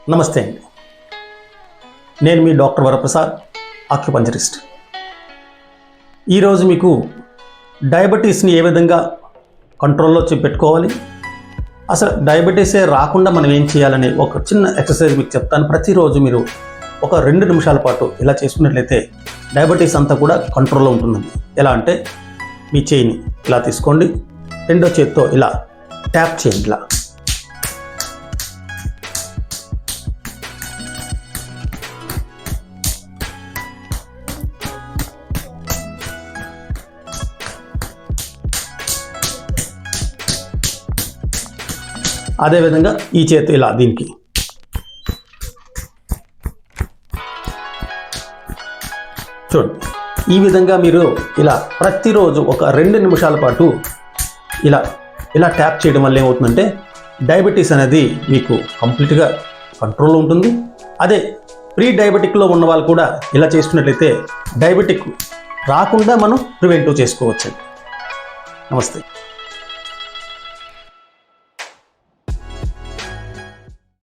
నమస్తే అండి, నేను మీ డాక్టర్ వరప్రసాద్, ఆక్యుపంచరిస్ట్. ఈరోజు మీకు డయాబెటీస్ని ఏ విధంగా కంట్రోల్లో పెట్టుకోవాలి, అసలు డయాబెటీసే రాకుండా మనం ఏం చేయాలని ఒక చిన్న ఎక్సర్సైజ్ మీకు చెప్తాను. ప్రతిరోజు మీరు ఒక 2 నిమిషాల పాటు ఇలా చేసుకున్నట్లయితే డయాబెటీస్ అంతా కూడా కంట్రోల్లో ఉంటుందండి. ఎలా అంటే మీ చేయిని ఇలా తీసుకోండి, రెండో చేతితో ఇలా ట్యాప్ చేయండి. ఇలా అదేవిధంగా ఈ చేతి ఇలా దీనికి చూడండి. ఈ విధంగా మీరు ఇలా ప్రతిరోజు ఒక 2 నిమిషాల పాటు ఇలా ఇలా ట్యాప్ చేయడం వల్ల ఏమవుతుందంటే డయాబెటీస్ అనేది మీకు కంప్లీట్గా కంట్రోల్లో ఉంటుంది. అదే ప్రీ డయాబెటిక్లో ఉన్న వాళ్ళు కూడా ఇలా చేసుకున్నట్లయితే డయాబెటిక్ రాకుండా మనం ప్రివెంటివ్ చేసుకోవచ్చు. నమస్తే.